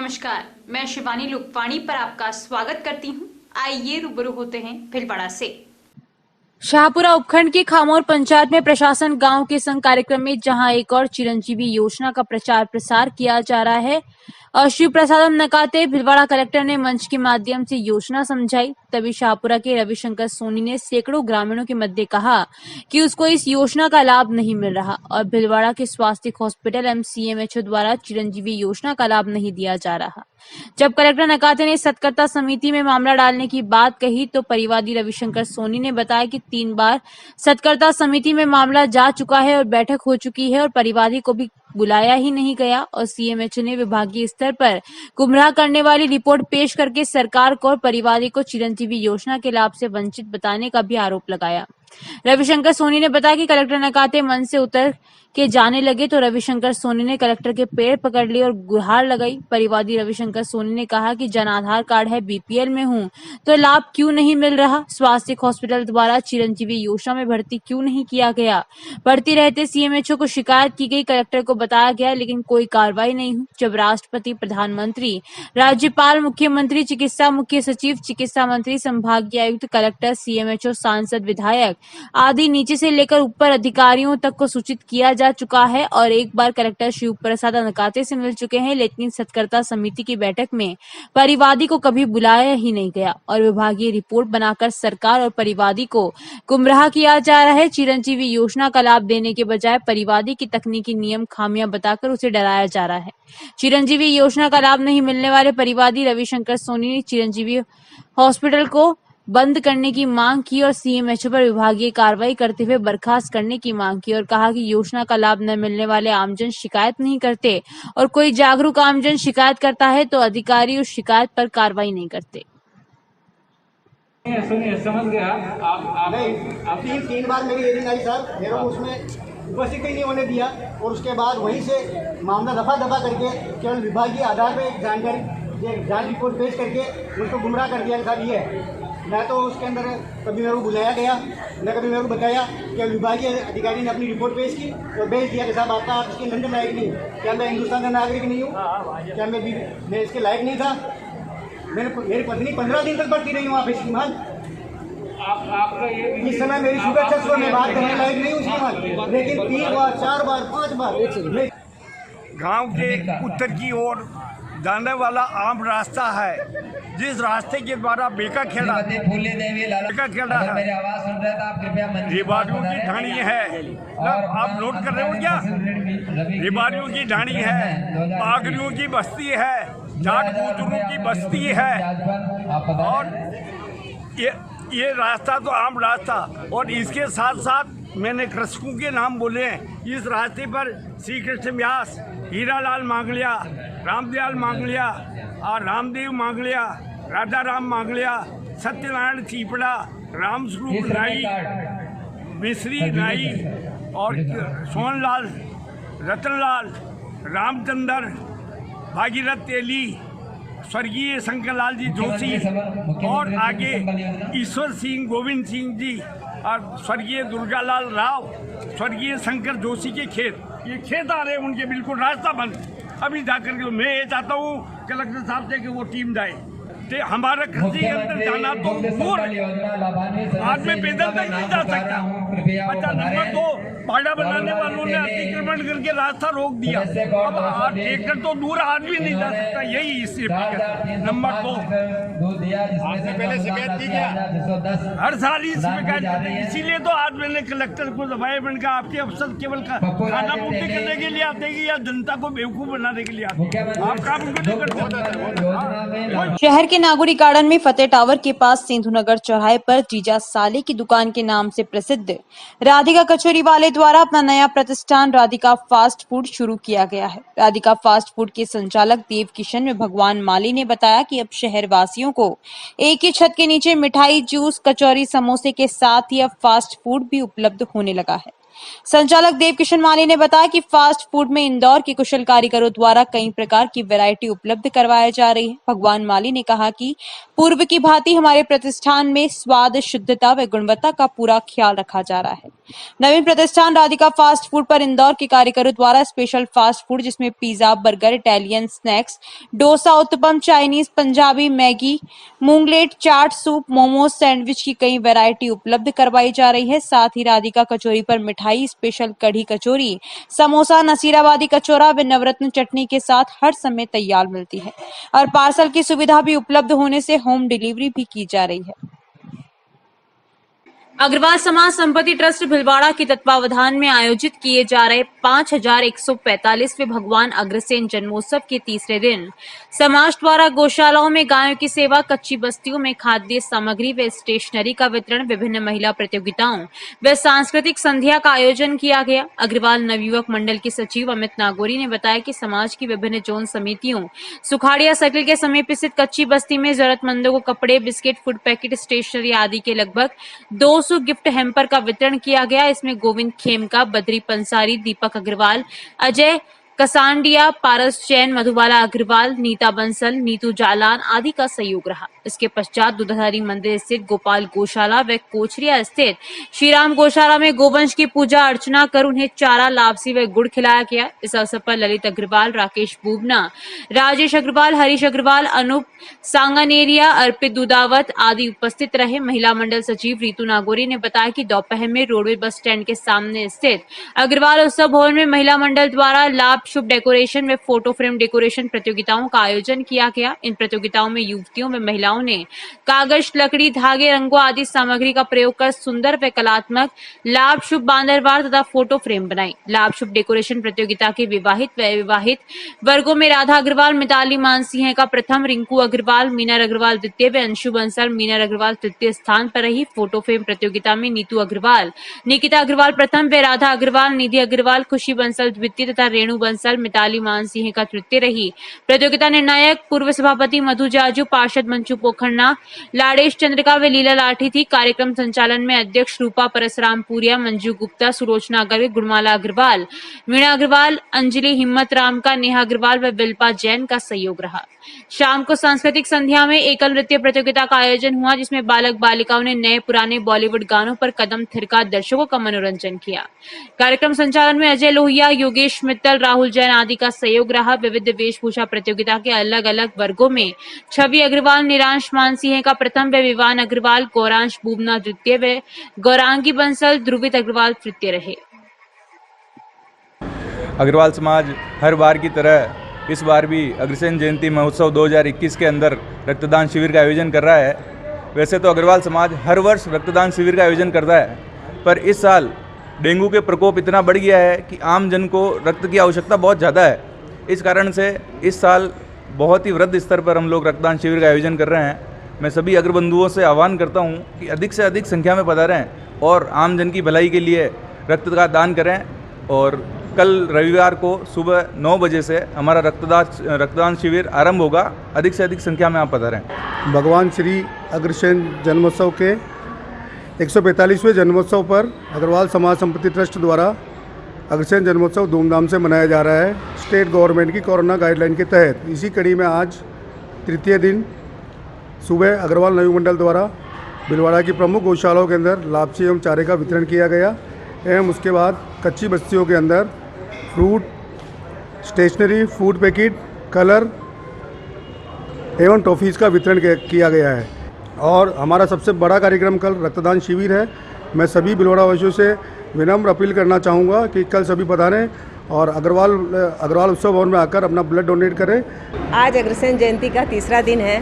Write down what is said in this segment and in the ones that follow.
नमस्कार, मैं शिवानी लुकवाणी पर आपका स्वागत करती हूँ। आइए रूबरू होते हैं भीलवाड़ा से। शाहपुरा उपखंड के खामोर पंचायत में प्रशासन गांव के संग कार्यक्रम में जहां एक और चिरंजीवी योजना का प्रचार प्रसार किया जा रहा है और शिव प्रसादम नकाते भीलवाड़ा कलेक्टर ने मंच के माध्यम से योजना समझाई। तभी शाहपुरा के रविशंकर सोनी ने सैकड़ों ग्रामीणों के मध्य कहा कि उसको इस योजना का लाभ नहीं मिल रहा और भीलवाड़ा के स्वास्थ्य हॉस्पिटल एवं CMHO द्वारा चिरंजीवी योजना का लाभ नहीं दिया जा रहा। जब कलेक्टर नकाते ने सत्कर्ता समिति में मामला डालने की बात कही तो परिवादी रविशंकर सोनी ने बताया कि 3 बार सत्कर्ता समिति में मामला जा चुका है और बैठक हो चुकी है और परिवादी को भी बुलाया ही नहीं गया और CMHO ने विभागीय स्तर पर गुमराह करने वाली रिपोर्ट पेश करके सरकार को और परिवादी को चिरंजीवी योजना के लाभ से वंचित बताने का भी आरोप लगाया। रविशंकर सोनी ने बताया कि कलेक्टर नकाते मंच से उतर के जाने लगे तो रविशंकर सोनी ने कलेक्टर के पैर पकड़ लिए और गुहार लगाई। परिवादी रविशंकर सोनी ने कहा कि जन आधार कार्ड है, BPL में हूं तो लाभ क्यों नहीं मिल रहा, स्वास्थ्य हॉस्पिटल द्वारा चिरंजीवी योजना में भर्ती क्यों नहीं किया गया, भर्ती रहते CMHO को शिकायत की गई, कलेक्टर को बताया गया लेकिन कोई कार्रवाई नहीं हुई। जब राष्ट्रपति, प्रधानमंत्री, राज्यपाल, मुख्यमंत्री, चिकित्सा मुख्य सचिव, चिकित्सा मंत्री, संभागीय आयुक्त, कलेक्टर, CMHO, सांसद, विधायक आदि नीचे से लेकर ऊपर अधिकारियों तक को सूचित किया जा चुका है और एक बार कलेक्टर शिव प्रसाद नकाते से मिल चुके हैं, लेकिन सत्कर्ता समिति की बैठक में परिवादी को कभी बुलाया ही नहीं गया और विभागीय रिपोर्ट बनाकर सरकार और परिवादी को गुमराह किया जा रहा है। चिरंजीवी योजना का लाभ देने के बजाय परिवादी की तकनीकी नियम खामियां बताकर उसे डराया जा रहा है। चिरंजीवी योजना का लाभ नहीं मिलने वाले परिवादी रविशंकर सोनी ने चिरंजीवी हॉस्पिटल को बंद करने की मांग की और CMHO पर विभागीय कार्रवाई करते हुए बर्खास्त करने की मांग की और कहा कि योजना का लाभ न मिलने वाले आमजन शिकायत नहीं करते और कोई जागरूक आमजन शिकायत करता है तो अधिकारी उस शिकायत पर कार्रवाई नहीं करते। सुनिए, समझ गया। आप नहीं, आप 3 बार मेरी हेयरिंग आई सर, मेरे को उसमें उपस्थित ही नहीं होने दिया और उसके बाद वहीं से मामला दफा करके केवल विभागीय आधार पर एक जानकारी, जांच रिपोर्ट पेश करके मुझको गुमराह कर दिया सर। ये मैं तो उसके अंदर कभी मेरे को बुलाया गया, न कभी मेरे को बताया कि विभागीय अधिकारी ने अपनी रिपोर्ट पेश की और भेज दिया कि साहब आपका आप इसके अंदर लायक नहीं। क्या मैं हिंदुस्तान का नागरिक नहीं हूँ? क्या मैं इसके लायक नहीं था? मेरी पत्नी 15 दिन तक बढ़ती रही वहाँ पे श्रीमान। आपका ये इस समय मेरी शुगर 600 में बात करने लायक नहीं हूँ श्रीमान, लेकिन 3 बार 4 बार 5 बार गांव के उत्तर की ओर जाने वाला आम रास्ता है, जिस रास्ते के द्वारा बेका खेड़ा है, रिबाड़ियों की ढाणी है। आप नोट कर रहे हो क्या? रिबाड़ियों की ढाणी है, पागड़ियों की बस्ती है, जाट बूतरों की बस्ती है और ये रास्ता तो आम रास्ता। और इसके साथ साथ मैंने कृषकों के नाम बोले हैं। इस रास्ते पर श्री कृष्ण व्यास, हीरालाल मांगलिया, रामदयाल मांगलिया और रामदेव मांगलिया, राजा राम मांगलिया, सत्यनारायण चीपड़ा, रामस्वरूप नाई, मिश्री नाई और सोनलाल, रतनलाल, रामचंद्र, भागीरथ तेली, स्वर्गीय शंकरलाल जी जोशी और आगे ईश्वर सिंह, गोविंद सिंह जी और स्वर्गीय दुर्गालाल राव, स्वर्गीय शंकर जोशी के खेत, ये खेत आ रहे हैं उनके, बिल्कुल रास्ता बंद। अभी जाकर के मैं ये चाहता हूँ कलेक्टर साहब से कि वो टीम जाए, हमारा कृषि के अंदर जाना तो दूर, आदमी पैदल तक नहीं जा सकता। अच्छा, नंबर 2, पाड़ा बनाने वालों ने अतिक्रमण करके रास्ता रोक दिया, अब ट्रैक्टर तो दूर आदमी नहीं जा सकता। यही इससे नंबर 2 पहले शिकायत की क्या? हर साल ही शिकायत करते हैं, इसीलिए तो आज मैंने कलेक्टर को दबाया। मैंने कहा आपके अफसर केवल खाना पूर्ति करने के लिए आते हैं या जनता को बेवकूफ बनाने के लिए आते हैं? आप काम उनको नहीं करते। शहर के नागुरी गार्डन में फतेह टावर के पास सिंधु नगर चौराहे पर जीजा साले की दुकान के नाम से प्रसिद्ध राधिका कचौरी वाले द्वारा अपना नया प्रतिष्ठान राधिका फास्ट फूड शुरू किया गया है। राधिका फास्ट फूड के संचालक देव किशन में भगवान माली ने बताया कि अब शहर वासियों को एक ही छत के नीचे मिठाई, जूस, कचौरी, समोसे के साथ ही अब फास्ट फूड भी उपलब्ध होने लगा है। संचालक देव किशन माली ने बताया कि फास्ट फूड में इंदौर के कुशल कारीगरों द्वारा कई प्रकार की वैरायटी उपलब्ध करवाई जा रही है। भगवान माली ने कहा कि पूर्व की भांति हमारे प्रतिष्ठान में स्वाद, शुद्धता व गुणवत्ता का पूरा ख्याल रखा जा रहा है। नवीन प्रतिष्ठान राधिका फास्ट फूड पर इंदौर के कारीगरों द्वारा स्पेशल फास्ट फूड जिसमें pizza, burger, Italian snacks, dosa, uttapam, Chinese, Punjabi, Maggi, moonglet, chaat, soup, momos, sandwich की कई वैरायटी उपलब्ध करवाई जा रही है। साथ ही राधिका कचौरी पर मिठाई, स्पेशल कढ़ी कचौरी, समोसा, नसीराबादी कचौरा व नवरत्न चटनी के साथ हर समय तैयार मिलती है और पार्सल की सुविधा भी उपलब्ध होने से होम डिलीवरी भी की जा रही है। अग्रवाल समाज संपत्ति ट्रस्ट भिलवाड़ा के तत्वावधान में आयोजित किए जा रहे 5145वें भगवान अग्रसेन जन्मोत्सव के तीसरे दिन समाज द्वारा गौशालाओं में गायों की सेवा, कच्ची बस्तियों में खाद्य सामग्री व स्टेशनरी का वितरण, विभिन्न महिला प्रतियोगिताओं व सांस्कृतिक संध्या का आयोजन किया गया। अग्रवाल नवयुवक मंडल के सचिव अमित नागौरी ने बताया कि समाज की विभिन्न जोन समितियों सुखाड़िया सर्किल के समीप स्थित कच्ची बस्ती में जरूरतमंदों को कपड़े, बिस्किट, फूड पैकेट, स्टेशनरी आदि के लगभग 200 गिफ्ट हैम्पर का वितरण किया गया। इसमें गोविंद खेमका, बद्री पंसारी, दीपक अग्रवाल, अजय कसांडिया, पारस जैन, मधुबाला अग्रवाल, नीता बंसल, नीतू जालान आदि का सहयोग रहा। इसके पश्चात दूधाधारी मंदिर स्थित गोपाल गौशाला व कोचरिया स्थित श्रीराम गौशाला में गोवंश की पूजा अर्चना कर उन्हें चारा, लापसी व गुड़ खिलाया गया। इस अवसर पर ललित अग्रवाल, राकेश बूबना, राजेश अग्रवाल, हरीश अग्रवाल, अनूप सांगानेरिया, अर्पित दूधावत आदि उपस्थित रहे। महिला मंडल सचिव रीतू नागौरी ने बताया कि दोपहर में रोडवे बस स्टैंड के सामने स्थित अग्रवाल उत्सव भवन में महिला मंडल द्वारा लाभ शुभ डेकोरेशन व फोटो फ्रेम डेकोरेशन प्रतियोगिताओं का आयोजन किया गया। इन प्रतियोगिताओं में युवतियों व महिलाओं ने कागज, लकड़ी, धागे, रंगों आदि सामग्री का प्रयोग कर सुंदर व कलात्मक लाभ शुभ बांदरवार तथा फोटो फ्रेम बनाई। लाभ शुभ डेकोरेशन प्रतियोगिता के विवाहित व अविवाहित वर्गों में राधा अग्रवाल, मिताली मानसिंह का प्रथम, रिंकू अग्रवाल, मीनर अग्रवाल द्वितीय व अंशु बंसल, मीनर अग्रवाल तृतीय स्थान पर रही। फोटो फ्रेम प्रतियोगिता में नीतू अग्रवाल, निकिता अग्रवाल प्रथम व राधा अग्रवाल, निधि अग्रवाल, खुशी बंसल द्वितीय तथा रेणु बंसल, मिताली मानसिंह का तृतीय रही। प्रतियोगिता निर्णायक पूर्व सभापति मधु जाजू, पार्षद मंचू पोखरना, लाड़ेश चंद्रिका व लीला लाठी थी। कार्यक्रम संचालन में अध्यक्ष रूपा परसराम पुरिया, मंजू गुप्ता, सुलोचना गर्ग, गुणमाला अग्रवाल, मीणा अग्रवाल, अंजलि हिम्मत राम का, नेहा अग्रवाल व विल्पा जैन का सहयोग रहा। शाम को सांस्कृतिक संध्या में एकल नृत्य प्रतियोगिता का आयोजन हुआ जिसमें बालक बालिकाओं ने नए पुराने बॉलीवुड गानों पर कदम थिरका दर्शकों का मनोरंजन किया। कार्यक्रम संचालन में अजय लोहिया, योगेश मित्तल, राहुल जैन आदि का सहयोग रहा। विविध वेशभूषा प्रतियोगिता के अलग अलग वर्गों में छवि अग्रवाल, निरांश मानसिंह का प्रथम व विवान अग्रवाल, गौरांश बूबना द्वितीय व गौरांगी बंसल, ध्रुवित अग्रवाल तृतीय रहे। अग्रवाल समाज हर बार की तरह इस बार भी अग्रसेन जयंती महोत्सव 2021 के अंदर रक्तदान शिविर का आयोजन कर रहा है। वैसे तो अग्रवाल समाज हर वर्ष रक्तदान शिविर का आयोजन करता है, पर इस साल डेंगू के प्रकोप इतना बढ़ गया है कि आम जन को रक्त की आवश्यकता बहुत ज़्यादा है। इस कारण से इस साल बहुत ही वृहद स्तर पर हम लोग रक्तदान शिविर का आयोजन कर रहे हैं। मैं सभी अग्रबंधुओं से आह्वान करता हूं कि अधिक से अधिक संख्या में पधारें और आम जन की भलाई के लिए रक्त का दान करें। और कल रविवार को सुबह 9 बजे से हमारा रक्तदान शिविर आरंभ होगा। अधिक से अधिक संख्या में आप पधारें। भगवान श्री अग्रसेन जन्मोत्सव के 145वें जन्मोत्सव पर अग्रवाल समाज संपत्ति ट्रस्ट द्वारा अग्रसेन जन्मोत्सव धूमधाम से मनाया जा रहा है स्टेट गवर्नमेंट की कोरोना गाइडलाइन के तहत। इसी कड़ी में आज तृतीय दिन सुबह अग्रवाल नवयुवक मंडल द्वारा भिलवाड़ा की प्रमुख गौशालाओं के अंदर लापसी एवं चारे का वितरण किया गया एवं उसके बाद कच्ची बस्तियों के अंदर fruit, stationery, food packet, colour एवं टॉफ़ीज़ का वितरण किया गया है। और हमारा सबसे बड़ा कार्यक्रम कल रक्तदान शिविर है। मैं सभी भिलवाड़ा वासियों से विनम्र अपील करना चाहूँगा कि कल सभी पधारें और अग्रवाल उत्सव भवन में आकर अपना ब्लड डोनेट करें। आज अग्रसेन जयंती का तीसरा दिन है।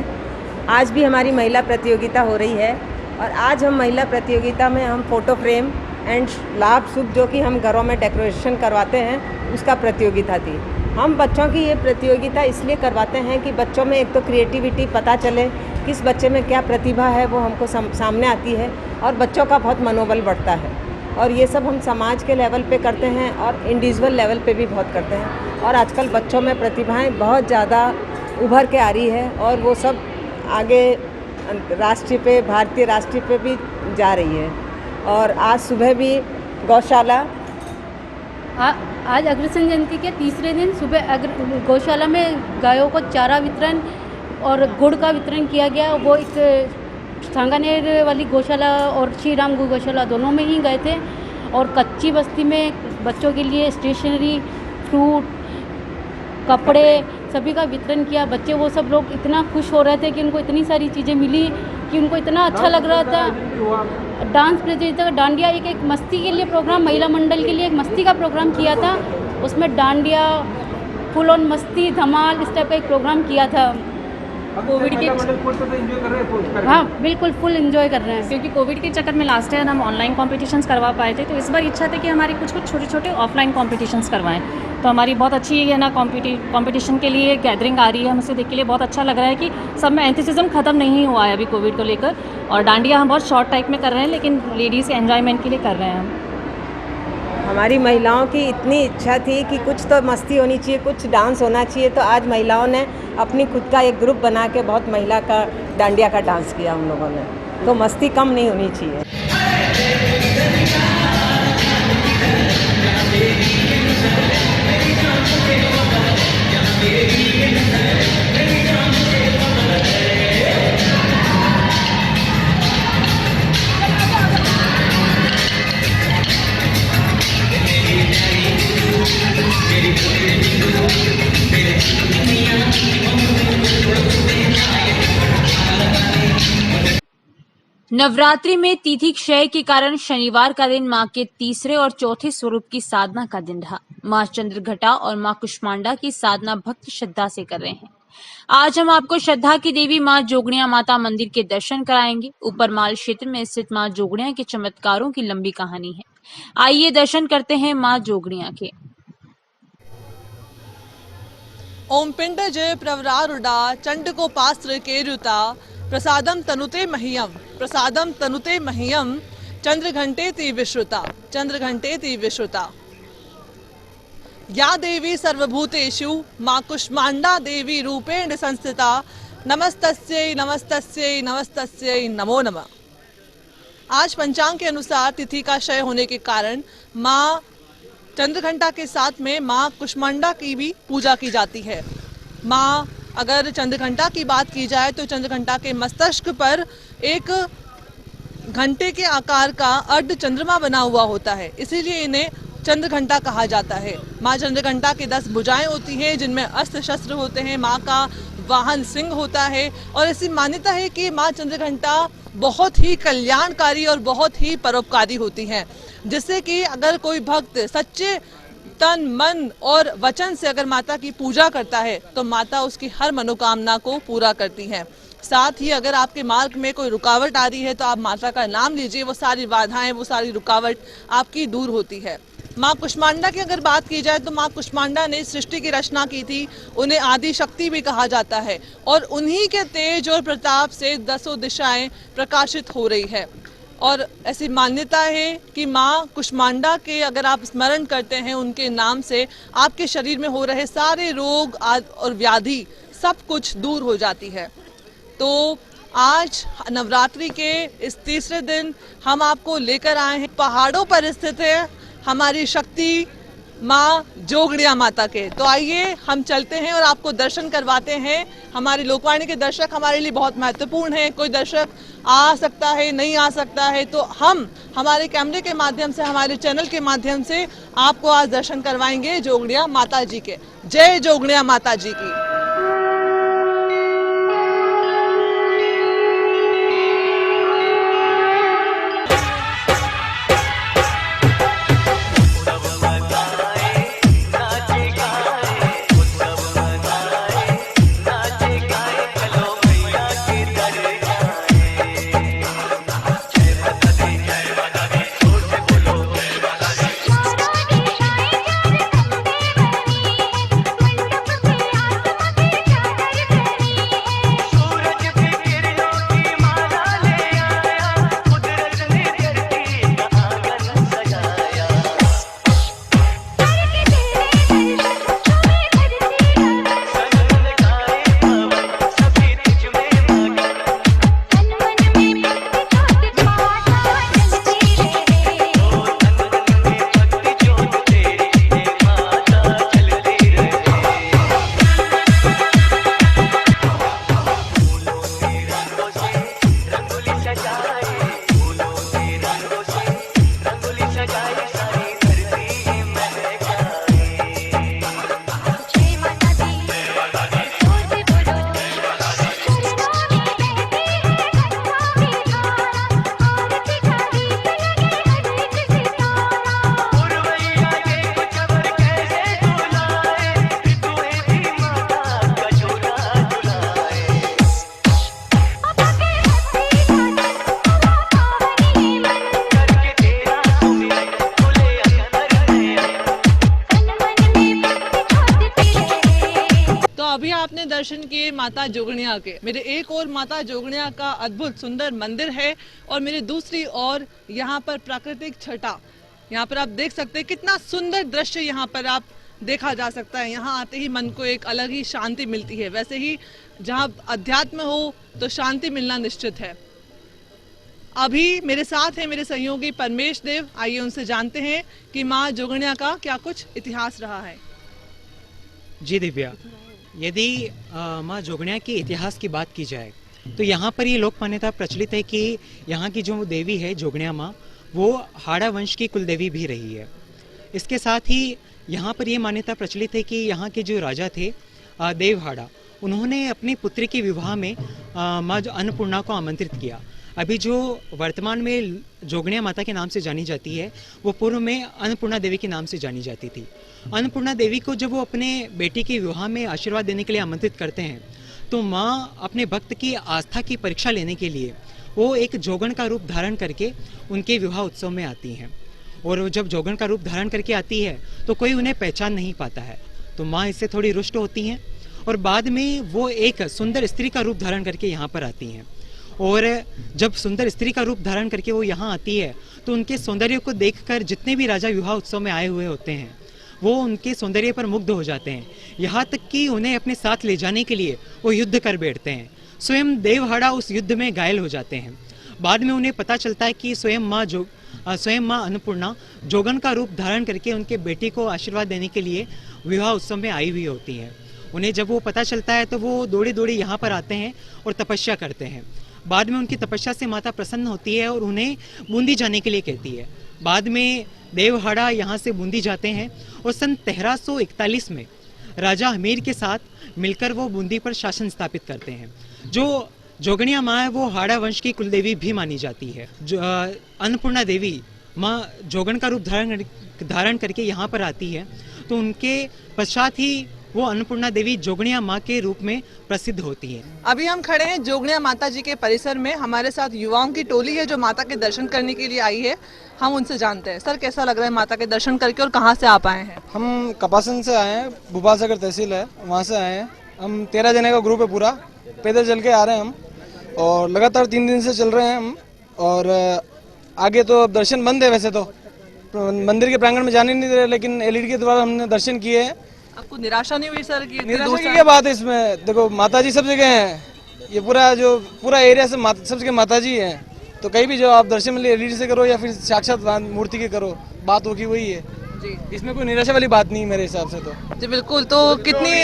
आज भी हमारी महिला प्रतियोगिता हो रही है और आज हम महिला प्रतियोगिता में हम फ़ोटो फ्रेम एंड लाभ शुभ जो कि हम घरों में डेकोरेशन करवाते हैं उसका प्रतियोगिता थी। हम बच्चों की ये प्रतियोगिता इसलिए करवाते हैं कि बच्चों में एक तो क्रिएटिविटी पता चले, किस बच्चे में क्या प्रतिभा है वो हमको सामने आती है और बच्चों का बहुत मनोबल बढ़ता है। और ये सब हम समाज के लेवल पे करते हैं और इंडिविजुअल लेवल पे भी बहुत करते हैं। और आजकल बच्चों में प्रतिभाएं बहुत ज़्यादा उभर के आ रही है और वो सब आगे राष्ट्रीय पे, भारतीय राष्ट्रीय पे भी जा रही है। और आज सुबह भी गौशाला आज अग्रसेन जयंती के तीसरे दिन सुबह गौशाला में गायों को चारा वितरण और गुड़ का वितरण किया गया। वो एक सांगानेर वाली गौशाला और श्री राम गौशाला दोनों में ही गए थे और कच्ची बस्ती में बच्चों के लिए स्टेशनरी, फ्रूट, कपड़े सभी का वितरण किया। बच्चे वो सब लोग इतना खुश हो रहे थे कि उनको इतनी सारी चीज़ें मिली कि उनको इतना अच्छा लग रहा था। डांस प्रतियोगिता, डांडिया, एक मस्ती के लिए प्रोग्राम, महिला मंडल के लिए एक मस्ती का प्रोग्राम किया था। उसमें डांडिया, फुल ऑन मस्ती, धमाल, इस टाइप का एक प्रोग्राम किया था। कोविड के हाँ बिल्कुल फुल एंजॉय कर रहे हैं, क्योंकि कोविड के चक्कर में लास्ट ईयर हम ऑनलाइन कॉम्पिटिशन्स करवा पाए थे, तो इस बार इच्छा थी कि हमारे कुछ छोटे छोटे ऑफलाइन कॉम्पिटिशन्स करवाएं। तो हमारी बहुत अच्छी है ना कॉम्पिटिशन के लिए गैदरिंग आ रही है, हमें देख के लिए बहुत अच्छा लग रहा है कि सब में एंथुसिज्म ख़त्म नहीं हुआ है अभी कोविड को लेकर। और डांडिया हम बहुत शॉर्ट टाइप में कर रहे हैं, लेकिन लेडीज़ के एन्जॉयमेंट के लिए कर रहे हैं हम। हमारी महिलाओं की इतनी इच्छा थी कि कुछ तो मस्ती होनी चाहिए, कुछ डांस होना चाहिए, तो आज महिलाओं ने अपनी खुद का एक ग्रुप बना के बहुत महिला का डांडिया का डांस किया हम लोगों ने। तो मस्ती कम नहीं होनी चाहिए। नवरात्रि में तिथि क्षय के कारण शनिवार का दिन मां के तीसरे और चौथे स्वरूप की साधना का दिन रहा। मां चंद्रघटा और मां कुष्मांडा की साधना भक्त श्रद्धा से कर रहे हैं। आज हम आपको श्रद्धा की देवी मां जोगणिया माता मंदिर के दर्शन कराएंगे। ऊपरमाल क्षेत्र में स्थित मां जोगणिया के चमत्कारों की लंबी कहानी है। आइए दर्शन करते हैं मां जोगणिया के। ओम पिंड जय प्रवरारुडा चंड को पास्त्र केरुता प्रसादम तनुते मह्यम, प्रसादम तनुते मह्यम, चंद्रघंटेति विश्रुता, चंद्रघंटेति विश्रुता। या देवी सर्वभूतेषु मां कुष्मांडा देवी रूपेण संस्थिता, नमस्तस्यै नमस्तस्यै नमस्तस्यै नमो नमः। आज पंचांग के अनुसार तिथि का क्षय होने के कारण मां चंद्रघंटा के साथ में मां कुष्मांडा की भी पूजा की जाती है। मां अगर चंद्रघंटा की बात की जाए तो चंद्रघंटा के मस्तक पर एक घंटे के आकार का अर्ध चंद्रमा बना हुआ होता है, इसीलिए इन्हें चंद्रघंटा कहा जाता है। मां चंद्रघंटा के 10 भुजाएं होती हैं जिनमें अस्त्र शस्त्र होते हैं। मां का वाहन सिंह होता है और ऐसी मान्यता है कि मां चंद्रघंटा बहुत ही कल्याणकारी और बहुत ही परोपकारी होती हैं, जिससे कि अगर कोई भक्त सच्चे तन, मन और वचन से अगर माता की पूजा करता है तो माता उसकी हर मनोकामना को पूरा करती है। साथ ही अगर आपके मार्ग में कोई रुकावट आ रही है तो आप माता का नाम लीजिए, वो सारी बाधाएं, वो सारी रुकावट आपकी दूर होती है। माँ कुष्मांडा की अगर बात की जाए तो माँ कुष्मांडा ने सृष्टि की रचना की थी, उन्हें आदि शक्ति भी कहा जाता है और उन्हीं के तेज और प्रताप से 10 दिशाएं प्रकाशित हो रही है। और ऐसी मान्यता है कि माँ कुष्मांडा के अगर आप स्मरण करते हैं उनके नाम से, आपके शरीर में हो रहे सारे रोग और व्याधि सब कुछ दूर हो जाती है। तो आज नवरात्रि के इस तीसरे दिन हम आपको लेकर आए हैं, पहाड़ों पर स्थित है हमारी शक्ति माँ जोगणिया माता के। तो आइए हम चलते हैं और आपको दर्शन करवाते हैं। हमारी लोकवाणी के दर्शक हमारे लिए बहुत महत्वपूर्ण है। कोई दर्शक आ सकता है, नहीं आ सकता है, तो हम हमारे कैमरे के माध्यम से, हमारे चैनल के माध्यम से आपको आज दर्शन करवाएंगे जोगणिया माता जी के। जय जोगणिया माता जी की। आपने दर्शन किए माता जोगनिया के। मेरे एक और माता जोगनिया का अद्भुत सुंदर मंदिर है और मेरे दूसरी ओर यहाँ पर प्राकृतिक छटा। यहाँ पर आप देख सकते हैं कितना सुंदर दृश्य यहाँ पर आप देखा जा सकता है। यहाँ आते ही मन को एक अलग ही शांति मिलती है। वैसे ही जहाँ अध्यात्म हो तो शांति मिलना निश्चित है। अभी मेरे साथ हैं मेरे सहयोगी परमेश देव। आइए उनसे जानते हैं कि माँ जोगनिया का क्या कुछ इतिहास रहा है। जी दिव्या, यदि माँ जोगनिया के इतिहास की बात की जाए तो यहाँ पर ये लोक मान्यता प्रचलित है कि यहाँ की जो देवी है जोगनिया माँ, वो हाड़ा वंश की कुलदेवी भी रही है। इसके साथ ही यहाँ पर ये मान्यता प्रचलित है कि यहाँ के जो राजा थे देव हाड़ा, उन्होंने अपनी पुत्री के विवाह में माँ अन्नपूर्णा को आमंत्रित किया। अभी जो वर्तमान में जोगनिया माता के नाम से जानी जाती है, वो पूर्व में अन्नपूर्णा देवी के नाम से जानी जाती थी। अन्नपूर्णा देवी को जब वो अपने बेटी के विवाह में आशीर्वाद देने के लिए आमंत्रित करते हैं, तो माँ अपने भक्त की आस्था की परीक्षा लेने के लिए वो एक जोगन का रूप धारण करके उनके विवाह उत्सव में आती हैं। और जब जोगन का रूप धारण करके आती है तो कोई उन्हें पहचान नहीं पाता है, तो माँ इससे थोड़ी रुष्ट होती हैं और बाद में वो एक सुंदर स्त्री का रूप धारण करके यहाँ पर आती हैं। और जब सुंदर स्त्री का रूप धारण करके वो यहाँ आती है तो उनके सौंदर्य को देखकर जितने भी राजा विवाह उत्सव में आए हुए होते हैं, वो उनके सौंदर्य पर मुग्ध हो जाते हैं। यहाँ तक कि उन्हें अपने साथ ले जाने के लिए वो युद्ध कर बैठते हैं। स्वयं देवहाड़ा उस युद्ध में घायल हो जाते हैं। बाद में उन्हें पता चलता है कि स्वयं माँ अन्नपूर्णा जोगन का रूप धारण करके उनके बेटी को आशीर्वाद देने के लिए विवाह उत्सव में आई हुई होती हैं। उन्हें जब वो पता चलता है तो वो दौड़े दौड़े यहाँ पर आते हैं और तपस्या करते हैं। बाद में उनकी तपस्या से माता प्रसन्न होती है और उन्हें बूंदी जाने के लिए कहती है। बाद में देवहाड़ा यहाँ से बूंदी जाते हैं और सन 1341 में राजा हमीर के साथ मिलकर वो बूंदी पर शासन स्थापित करते हैं। जो जोगनिया माँ है वो हाड़ा वंश की कुलदेवी भी मानी जाती है। अन्नपूर्णा देवी माँ जोगन का रूप धारण करके यहाँ पर आती है, तो उनके पश्चात ही वो अन्नपूर्णा देवी जोगनिया माँ के रूप में प्रसिद्ध होती है। अभी हम खड़े हैं जोगनिया माता जी के परिसर में। हमारे साथ युवाओं की टोली है जो माता के दर्शन करने के लिए आई है। हम उनसे जानते हैं, सर कैसा लग रहा है माता के दर्शन करके और कहाँ से आप आए हैं? हम कपासन से आए हैं, भोपाल सागर तहसील है, वहाँ से आए हैं। हम 13 जने का ग्रुप है, पूरा पैदल चल के आ रहे हैं हम, और लगातार 3 दिन से चल रहे हैं हम। और आगे तो दर्शन बंद है, वैसे तो मंदिर के प्रांगण में जाने नहीं दे रहे, लेकिन LED के द्वारा हमने दर्शन किए हैं। आपको निराशा नहीं हुई सर? निराशा की क्या बात है इसमें? देखो माता जी सब जगह हैं, ये पूरा एरिया से सब जगह माता जी हैं, तो कहीं भी जो आप दर्शन में LED से करो या फिर साक्षात मूर्ति के करो, बात होगी वही है जी। इसमें कोई निराशा वाली बात नहीं मेरे हिसाब से तो जी। बिल्कुल। तो कितनी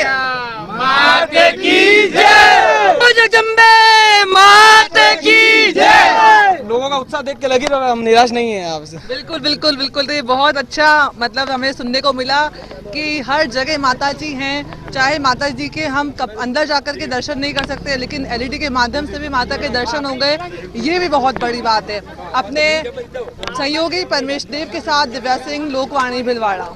माता की जय, जगदम्बे माता की जय। लोगों का उत्साह देख के लगी रहा, हम निराश नहीं है आपसे। बिल्कुल बिल्कुल बिल्कुल। तो ये बहुत अच्छा मतलब हमें सुनने को मिला कि हर जगह माता जी हैं। चाहे माता जी के हम अंदर जाकर के दर्शन नहीं कर सकते, लेकिन LED के माध्यम से भी माता के दर्शन हो गए, ये भी बहुत बड़ी बात है। अपने सहयोगी परमेश देव के साथ दिव्या सिंह, लोकवाणी भिलवाड़ा।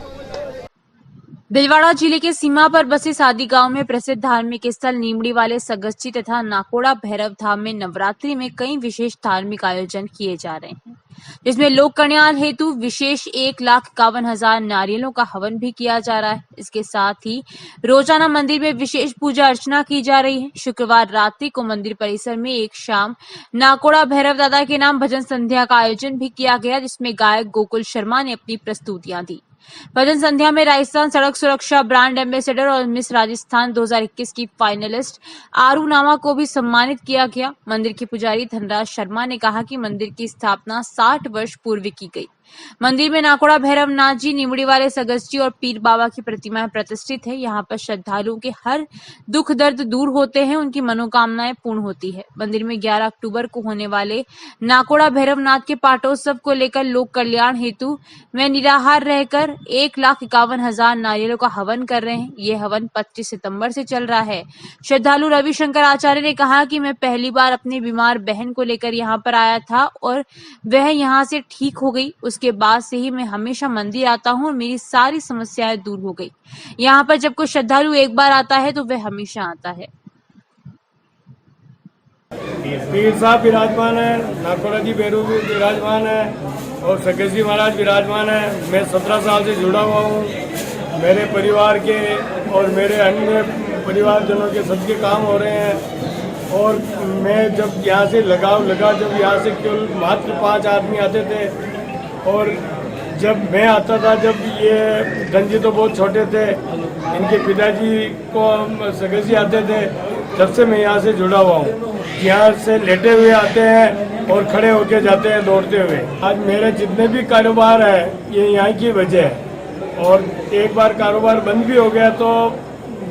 भिलवाड़ा जिले के सीमा पर बसे सादी गांव में प्रसिद्ध धार्मिक स्थल नीमड़ी वाले सगस्ची तथा नाकोड़ा भैरव धाम में नवरात्रि में कई विशेष धार्मिक आयोजन किए जा रहे हैं, जिसमें लोक कल्याण हेतु विशेष 1,51,000 नारियलों का हवन भी किया जा रहा है। इसके साथ ही रोजाना मंदिर में विशेष पूजा अर्चना की जा रही है। शुक्रवार रात्रि को मंदिर परिसर में एक शाम नाकोड़ा भैरव दादा के नाम भजन संध्या का आयोजन भी किया गया, जिसमें गायक गोकुल शर्मा ने अपनी प्रस्तुतियां दी। भजन संध्या में राजस्थान सड़क सुरक्षा ब्रांड एम्बेसडर और मिस राजस्थान 2021 की फाइनलिस्ट आरू नामा को भी सम्मानित किया गया। मंदिर के पुजारी धनराज शर्मा ने कहा कि मंदिर की स्थापना 60 वर्ष पूर्व की गई। मंदिर में नाकोड़ा भैरव नाथ जी, नीमड़ी वाले सगस्ची और पीर बाबा की प्रतिमाएं प्रतिष्ठित है। यहाँ पर श्रद्धालुओं के हर दुख दर्द दूर होते हैं, उनकी मनोकामनाएं पूर्ण होती है। मंदिर में 11 अक्टूबर को होने वाले नाकोड़ा भैरव नाथ के पाटोत्सव को लेकर लोक कल्याण हेतु वे निराहार रहकर 1,51,000 नारियलों का हवन कर रहे हैं। ये हवन 25 सितंबर से चल रहा है। श्रद्धालु रविशंकर आचार्य ने कहा कि मैं पहली बार अपनी बीमार बहन को लेकर यहाँ पर आया था और वह यहाँ से ठीक हो गई। उसके बाद से ही मैं हमेशा मंदिर आता हूँ और मेरी सारी समस्याएं दूर हो गई। यहाँ पर जब कोई श्रद्धालु एक बार आता है तो वह हमेशा आता है। पीर साहब विराजमान है, नाकोड़ा जी भैरू भी विराजमान है और सकेश जी महाराज विराजमान है। मैं 17 साल से जुड़ा हुआ हूँ मेरे परिवार के और मेरे अन्य परिवारजनों के सबके काम हो रहे हैं। और मैं जब यहाँ से लगाव लगा, जब यहाँ से केवल मात्र 5 आदमी आते थे, और जब मैं आता था, जब ये गंजी तो बहुत छोटे थे, इनके पिताजी को सगेजी आते थे, जब से मैं यहाँ से जुड़ा हुआ हूँ। यहाँ से लेटे हुए आते हैं और खड़े होके जाते हैं दौड़ते हुए। आज मेरे जितने भी कारोबार है ये यहाँ की वजह है। और एक बार कारोबार बंद भी हो गया तो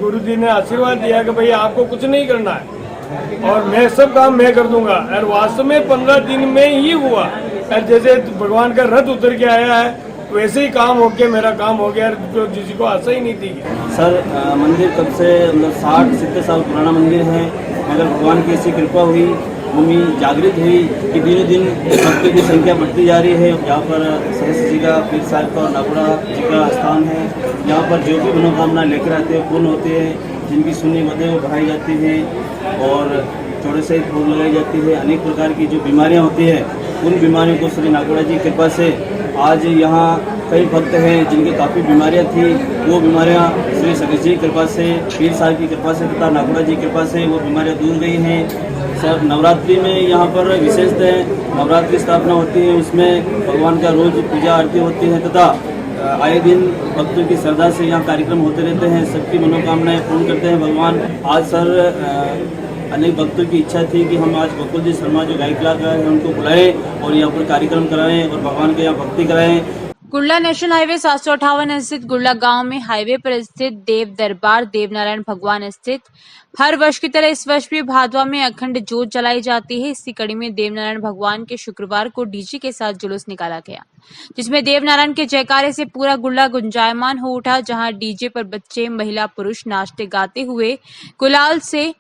गुरुजी ने आशीर्वाद दिया कि भाई आपको कुछ नहीं करना है और मैं सब काम मैं कर दूंगा। और वास्तव में 15 दिन में ही हुआ। और जैसे भगवान का रथ उतर के आया है वैसे ही काम होके मेरा काम हो गया, जो किसी को आशा ही नहीं थी। सर मंदिर कब से मतलब 60-70 साल पुराना मंदिर है, मगर भगवान की ऐसी कृपा हुई, भूमि जागृत हुई कि दिनों दिन भक्तों की संख्या बढ़ती जा रही है। यहाँ पर सहस जी का, पीर साहब का और नागुड़ा जी का स्थान है। यहाँ पर जो भी मनोकामना लेकर आते हैं पूर्ण होते हैं। जिनकी सुन्नी मदें वो बढ़ाई जाती हैं और चौड़े से फूल लगाई जाती है। अनेक प्रकार की जो बीमारियाँ होती है उन बीमारियों को श्री नागुड़ा जी की कृपा से आज यहाँ कई भक्त हैं जिनकी काफ़ी बीमारियाँ थी, वो बीमारियाँ श्री सगेश जी की कृपा से, पीर साहब की कृपा से तथा नागुड़ा जी की कृपा से वो बीमारियाँ दूर गई हैं। सर नवरात्रि में यहाँ पर विशेषतः नवरात्रि स्थापना होती है, उसमें भगवान का रोज पूजा आरती होती है तथा आए दिन भक्तों की श्रद्धा से यहाँ कार्यक्रम होते रहते हैं। सबकी मनोकामनाएं पूर्ण करते हैं भगवान। आज सर अनेक भक्तों की इच्छा थी कि हम आज बकुल जी शर्मा जो गायक कलाकार हैं उनको बुलाएं और यहाँ पर कार्यक्रम कराएं और भगवान के यहाँ भक्ति कराएं। गुड़ला नेशनल हाईवे 758 स्थित गुड़ला गांव में हाईवे पर स्थित देव दरबार देवनारायण भगवान स्थित हर वर्ष की तरह इस वर्ष भी भादवा में अखंड जोत जलाई जाती है। इसी कड़ी में देवनारायण भगवान के शुक्रवार को डीजे के साथ जुलूस निकाला गया, जिसमें देवनारायण के जयकारे से पूरा गुड़ला गुंजायमान हो उठा। जहां डीजे पर बच्चे, महिला, पुरुष नाचते गाते हुए गुलाल से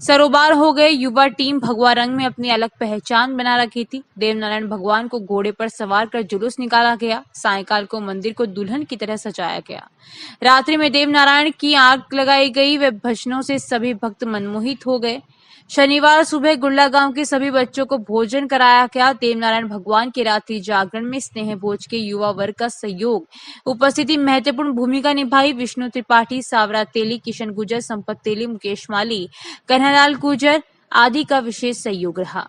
सरोबार हो गए। युवा टीम भगवा रंग में अपनी अलग पहचान बना रखी थी। देवनारायण भगवान को घोड़े पर सवार कर जुलूस निकाला गया। सायंकाल को मंदिर को दुल्हन की तरह सजाया गया। रात्रि में देवनारायण की आग लगाई गई व भजनों से सभी भक्त मनमोहित हो गए। शनिवार सुबह गुड़ला गांव के सभी बच्चों को भोजन कराया गया। देवनारायण भगवान के रात्रि जागरण में स्नेह भोज के युवा वर्ग का सहयोग उपस्थिति महत्वपूर्ण भूमिका निभाई। विष्णु त्रिपाठी, सावरा तेली, किशन गुजर, संपत तेली, मुकेश माली, कन्हैयालाल गुजर आदि का विशेष सहयोग रहा।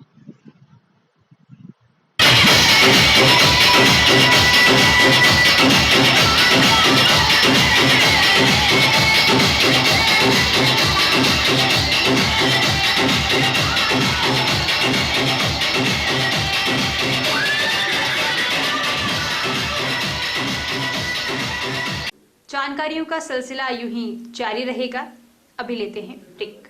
जानकारियों का सिलसिला यूं ही जारी रहेगा। अभी लेते हैं ब्रेक।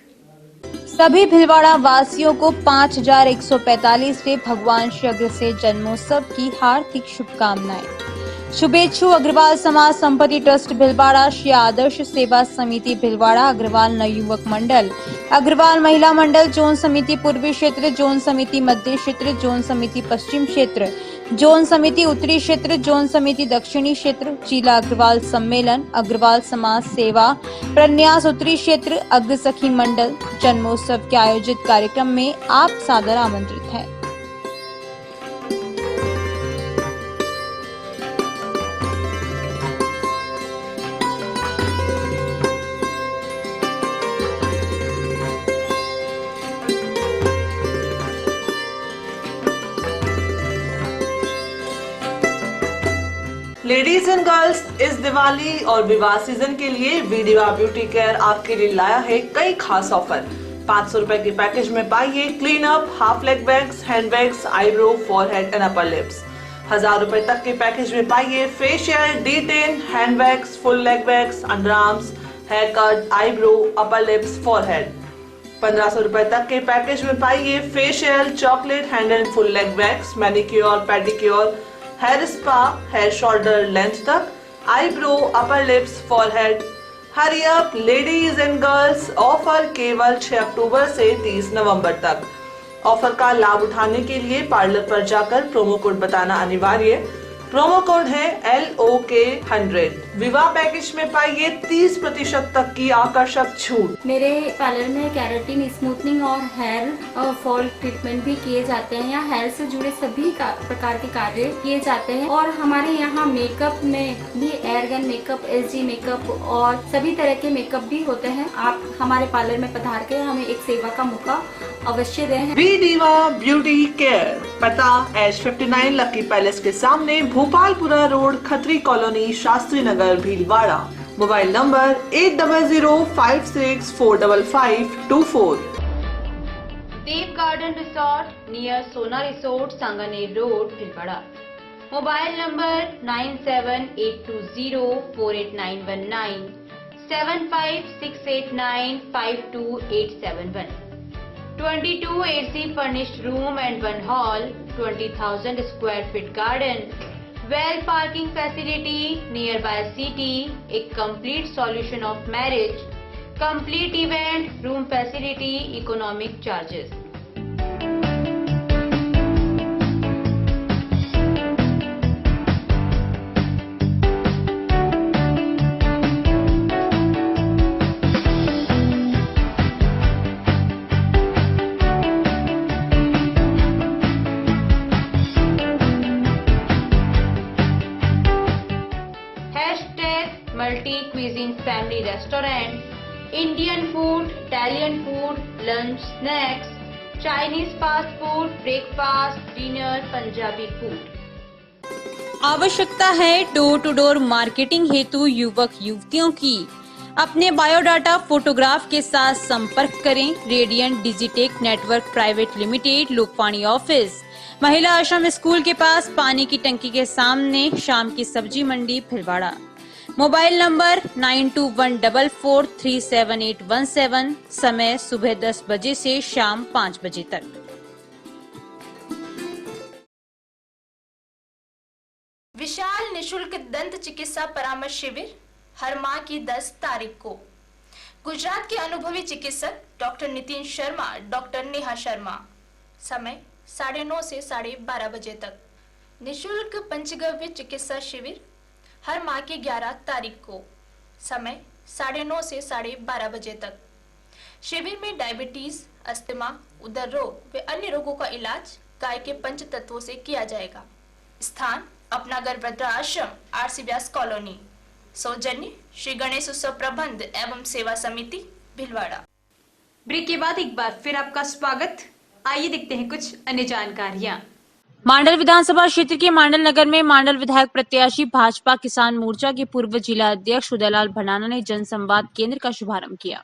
सभी भिलवाड़ा वासियों को 5145वें भगवान श्री अग्रसेन जन्मोत्सव की हार्दिक शुभकामनाएं। शुभेच्छु अग्रवाल समाज संपत्ति ट्रस्ट भिलवाड़ा, श्री आदर्श सेवा समिति भिलवाड़ा, अग्रवाल नवयुवक मंडल, अग्रवाल महिला मंडल, जोन समिति पूर्वी क्षेत्र, जोन समिति मध्य क्षेत्र, जोन समिति पश्चिम क्षेत्र, जोन समिति उत्तरी क्षेत्र, जोन समिति दक्षिणी क्षेत्र, जिला अग्रवाल सम्मेलन, अग्रवाल समाज सेवा प्रन्यास उत्तरी क्षेत्र, अग्रसखी मंडल जन्मोत्सव के आयोजित कार्यक्रम में आप सादर आमंत्रित हैं। लेडीज एंड गर्ल्स, इस दिवाली और विवाह सीजन के लिए वीडिवा ब्यूटी केयर आपके लिए लाया है कई खास ऑफर। 500 रुपए के पैकेज में पाइए clean up, half leg wax, hand wax, eyebrow, forehead and upper lips. 1000 रुपए तक के पैकेज में पाइए facial, D10, hand wax, full leg wax, under arms, hair cut, eyebrow, upper lips, forehead. 1500 रुपए तक के पैकेज में पाइए facial, chocolate, hand and full leg wax, manicure, pedicure, hair spa, hair shoulder length तक, eyebrow, upper lips, forehead. Hurry up ladies and girls, offer केवल 6 अक्टूबर से 30 नवंबर तक। Offer का लाभ उठाने के लिए पार्लर पर जाकर प्रोमो कोड बताना अनिवार्य। प्रोमो कोड है LOK100। विवाह पैकेज में पाइए 30% तक की आकर्षक छूट। मेरे पार्लर में केराटिन, स्मूथनिंग और हेयर फॉल ट्रीटमेंट भी किए जाते हैं। यहाँ हेयर से जुड़े सभी प्रकार के कार्य किए जाते हैं और हमारे यहाँ मेकअप में भी एयरगन मेकअप, SG मेकअप और सभी तरह के मेकअप भी होते हैं। आप हमारे पार्लर में पधार के हमें एक सेवा का मौका अवश्य दें। बी दीवा ब्यूटी केयर, पता H59 लकी पैलेस के सामने, Bhopalpura road, Khatri colony, Shastri Nagar, Bhilwara. Mobile number 8005645524। Dev garden resort near Sona resort, Sanganer road, Bhilwara. Mobile number 9782048919, 7568952871। 22 AC furnished room and 1 hall, 20,000 square feet garden, well parking facility nearby city, a complete solution of marriage, complete event, room facility, economic charges. Multi cuisine family restaurant, Indian food, Italian food, lunch, snacks, Chinese fast food, breakfast, dinner, Punjabi food। आवश्यकता है door to door marketing हेतु युवक युवतियों की। अपने biodata photograph के साथ संपर्क करें। Radiant Digitech network private limited, Lokpani office, Mahila Ashram school के पास, पानी की टंकी के सामने, शाम की सब्जी मंडी, भीलवाड़ा। मोबाइल नंबर 9214437817, समय सुबह 10 बजे से शाम 5 बजे तक। विशाल निशुल्क दंत चिकित्सा परामर्श शिविर हर माह की 10 तारीख को। गुजरात के अनुभवी चिकित्सक डॉक्टर नितिन शर्मा, डॉक्टर नेहा शर्मा, समय 9:30 से 12:30 बजे तक। निशुल्क पंचगव्य चिकित्सा शिविर हर माह की 11 तारीख को, समय 9:30 से 12:30 बजे तक। शिविर में डायबिटीज, अस्थमा, उदर रोग व अन्य रोगों का इलाज गाय के पंच तत्वों से किया जाएगा। स्थान अपनागर वृद्धाश्रम, RC व्यास कॉलोनी। सौजन्य श्री गणेश उत्सव प्रबंध एवं सेवा समिति, भीलवाड़ा। ब्रेक के बाद एक बार फिर आपका स्वागत। आइए देखते हैं कुछ अन्य जानकारियां। मांडल विधानसभा क्षेत्र के मांडल नगर में मांडल विधायक प्रत्याशी भाजपा किसान मोर्चा के पूर्व जिला अध्यक्ष उदयलाल भडाना ने जनसंवाद केंद्र का शुभारंभ किया।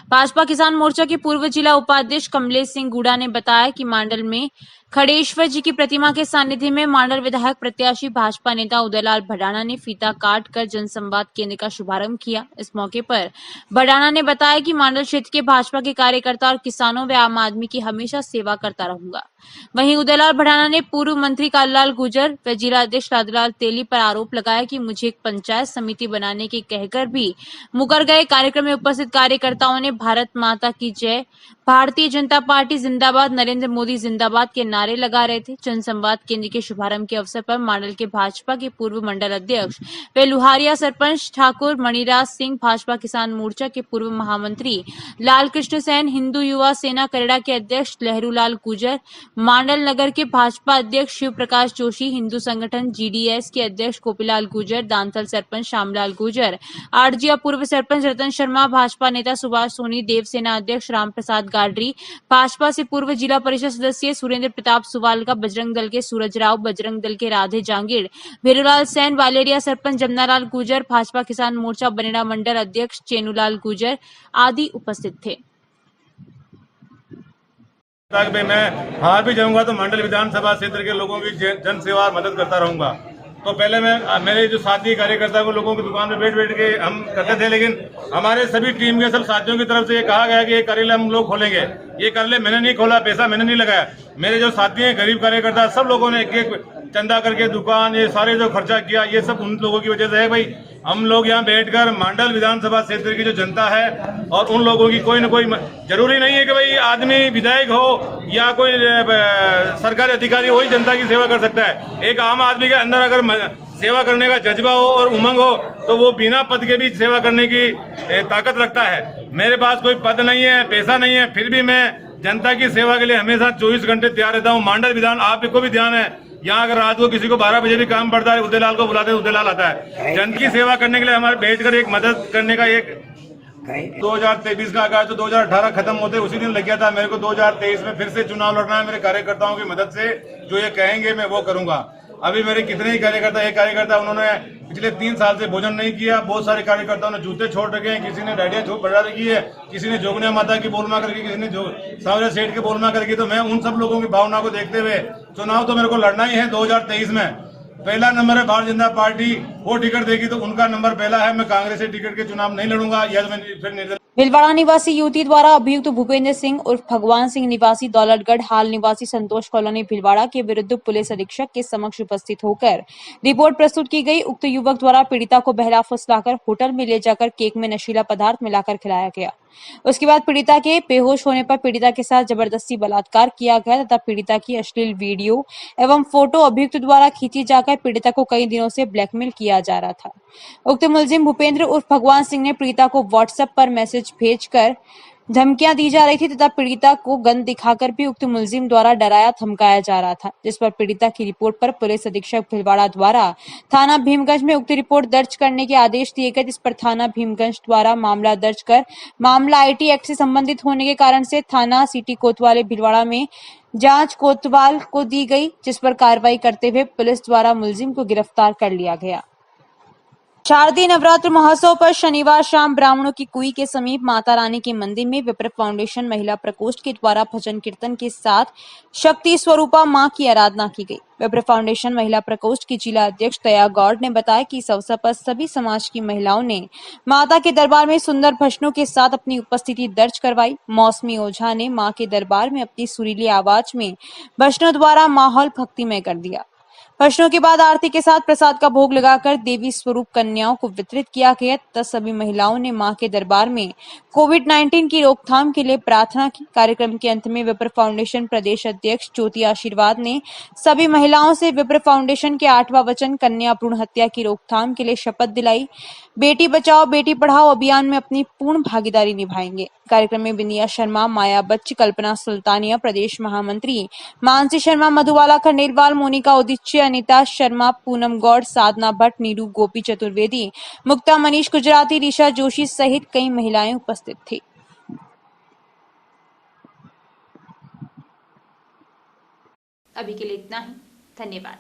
भाजपा किसान मोर्चा के पूर्व जिला उपाध्यक्ष कमलेश सिंह गुड़ा ने बताया कि मांडल में खड़ेश्वर जी की प्रतिमा के सानिध्य में मांडल विधायक प्रत्याशी भाजपा नेता उदयलाल भडाना ने फीता काट कर जनसंवाद केंद्र का शुभारंभ किया। इस मौके पर भडाना ने बताया कि मांडल क्षेत्र के भाजपा के कार्यकर्ता और किसानों व आम आदमी की हमेशा सेवा करता रहूंगा। वहीं उदयलाल भडाना ने पूर्व मंत्री कालूलाल गुर्जर व जिला अध्यक्ष लादूलाल तेली पर आरोप लगाया कि मुझे एक पंचायत समिति बनाने के कहकर भी मुकर गए। कार्यक्रम में उपस्थित कार्यकर्ताओं ने भारत माता की जय, भारतीय जनता पार्टी जिंदाबाद, नरेंद्र मोदी जिंदाबाद के नारे लगा रहे थे। जनसंवाद केंद्र के शुभारंभ के अवसर पर मांडल के भाजपा के पूर्व मंडल अध्यक्ष व लुहारिया सरपंच ठाकुर मणिराज सिंह, भाजपा किसान मोर्चा के पूर्व महामंत्री लाल कृष्ण सैन, हिंदू युवा सेना करेड़ा के अध्यक्ष लहरूलाल गुर्जर, मांडल नगर के भाजपा अध्यक्ष शिव प्रकाश जोशी, हिंदू संगठन GDS के अध्यक्ष गोपीलाल गुर्जर, दांतल सरपंच श्यामलाल गुर्जर, आरजिया पूर्व सरपंच रतन शर्मा, भाजपा नेता सुभाष सोनी, देवसेना अध्यक्ष रामप्रसाद गाडरी, भाजपा से पूर्व जिला परिषद सदस्य सुरेंद्र प्रताप सुवालका, बजरंग दल के सूरज राव, बजरंग दल के राधे जांगीर, भेरूलाल सैन, वालेरिया सरपंच जमनालाल गुर्जर, भाजपा किसान मोर्चा बनेड़ा मंडल अध्यक्ष चेनूलाल गुर्जर आदि उपस्थित थे। मैं हार भी जाऊंगा तो मंडल विधानसभा क्षेत्र के लोगों की जन सेवा मदद करता रहूंगा। तो पहले मैं मेरे जो साथी कार्यकर्ता को लोगों की दुकान में बैठ के हम करते थे, लेकिन हमारे सभी टीम के सब साथियों की तरफ से ये कहा गया कि ये कार्यालय हम लोग खोलेंगे। ये कार्यालय मैंने नहीं खोला, पैसा मैंने नहीं लगाया। मेरे जो साथी हैं, गरीब कार्यकर्ता, सब लोगों ने एक चंदा करके दुकान, ये सारे जो खर्चा किया, ये सब उन लोगों की वजह से है भाई। हम लोग यहाँ बैठकर मांडल विधानसभा क्षेत्र की जो जनता है और उन लोगों की कोई न कोई, जरूरी नहीं है कि भाई आदमी विधायक हो या कोई सरकारी अधिकारी हो ही जनता की सेवा कर सकता है। एक आम आदमी के अंदर अगर सेवा करने का जज्बा हो और उमंग हो तो वो बिना पद के भी सेवा करने की ताकत रखता है। मेरे पास कोई पद नहीं है, पैसा नहीं है, फिर भी मैं जनता की सेवा के लिए हमेशा 24 घंटे तैयार रहता हूँ। मांडल विधान, आपको भी ध्यान है, यहाँ अगर रात को किसी को 12 बजे भी काम पड़ता है, उदयलाल को बुलाते हैं, उदयलाल आता है। जन की सेवा करने के लिए हमारे बैठकर एक मदद करने का एक 2023 का आगाज तो 2018 खत्म होते उसी दिन लग गया था। मेरे को 2023 में फिर से चुनाव लड़ना है। मेरे कार्यकर्ताओं की मदद से जो ये कहेंगे मैं वो करूंगा। अभी मेरे कितने ही कार्यकर्ता, एक कार्यकर्ता उन्होंने पिछले 3 साल से भोजन नहीं किया, बहुत सारे कार्यकर्ताओं ने जूते छोड़ रखे हैं, किसी ने डायरिया बढ़ा रखी है, किसी ने जोगनिया माता की बोलमा करके, किसी ने सावरे सेठ के बोलमा करके। तो मैं उन सब लोगों की भावना को देखते हुए चुनाव तो मेरे को लड़ना ही है 2023 में। पहला नंबर है भारतीय जनता पार्टी, वो टिकट देगी तो उनका नंबर पहला है। मैं कांग्रेस से टिकट के चुनाव नहीं लड़ूंगा, या मैं फिर निर्दल। भीलवाड़ा निवासी युवती द्वारा अभियुक्त भूपेंद्र सिंह उर्फ भगवान सिंह निवासी दौलतगढ़, हाल निवासी संतोष कॉलोनी भीलवाड़ा के विरुद्ध पुलिस अधीक्षक के समक्ष उपस्थित होकर रिपोर्ट प्रस्तुत की गई। उक्त युवक द्वारा पीड़िता को बहला फुसलाकर होटल में ले जाकर केक में नशीला पदार्थ मिलाकर खिलाया गया। उसके बाद पीड़िता के बेहोश होने पर पीड़िता के साथ जबरदस्ती बलात्कार किया गया तथा पीड़िता की अश्लील वीडियो एवं फोटो अभियुक्त द्वारा खींची जाकर पीड़िता को कई दिनों से ब्लैकमेल किया जा रहा था। उक्त मुलजिम भूपेंद्र उर्फ भगवान सिंह ने पीड़िता को व्हाट्सएप पर मैसेज भेजकर धमकियां दी जा रही थी तथा पीड़िता को गन दिखाकर भी उक्त मुलजिम द्वारा डराया धमकाया जा रहा था, जिस पर पीड़िता की रिपोर्ट पर पुलिस अधीक्षक भीलवाड़ा द्वारा थाना भीमगंज में उक्त रिपोर्ट दर्ज करने के आदेश दिए गए, जिस पर थाना भीमगंज द्वारा मामला दर्ज कर मामला आईटी एक्ट से संबंधित होने के कारण से थाना सिटी कोतवाल भीलवाड़ा में जांच कोतवाल को दी गई, जिस पर कार्रवाई करते हुए पुलिस द्वारा मुलजिम को गिरफ्तार कर लिया गया। शारदीय नवरात्र महोत्सव पर शनिवार शाम ब्राह्मणों की कुई के समीप माता रानी के मंदिर में विप्र फाउंडेशन महिला प्रकोष्ठ के द्वारा भजन कीर्तन के साथ शक्ति स्वरूपा मां की आराधना की गई। विप्र फाउंडेशन महिला प्रकोष्ठ की जिला अध्यक्ष दया गौड़ ने बताया कि इस अवसर पर सभी समाज की महिलाओं ने माता के दरबार में सुंदर भजनों के साथ अपनी उपस्थिति दर्ज करवाई। मौसमी ओझा ने मां के दरबार में अपनी सुरीली आवाज में भजनों द्वारा माहौल भक्तिमय कर दिया। भजनों के बाद आरती के साथ प्रसाद का भोग लगाकर देवी स्वरूप कन्याओं को वितरित किया गया तथा सभी महिलाओं ने मां के दरबार में कोविड-19 की रोकथाम के लिए प्रार्थना की। कार्यक्रम के अंत में विप्र फाउंडेशन प्रदेश अध्यक्ष ज्योति आशीर्वाद ने सभी महिलाओं से विप्र फाउंडेशन के 8वां वचन कन्या भ्रूण हत्या की रोकथाम के लिए शपथ दिलाई। बेटी बचाओ बेटी पढ़ाओ अभियान में अपनी पूर्ण भागीदारी निभाएंगे। कार्यक्रम में बिंदिया शर्मा, माया बच्च, कल्पना सुल्तानिया, प्रदेश महामंत्री मानसी शर्मा, मधुबाला खंडेलवाल, मोनिका उदिच्य, अनिता शर्मा, पूनम गौड़, साधना भट्ट, नीरू गोपी चतुर्वेदी, मुक्ता मनीष गुजराती, ऋषा जोशी सहित कई महिलाएं उपस्थित थी। अभी के लिए इतना ही, धन्यवाद।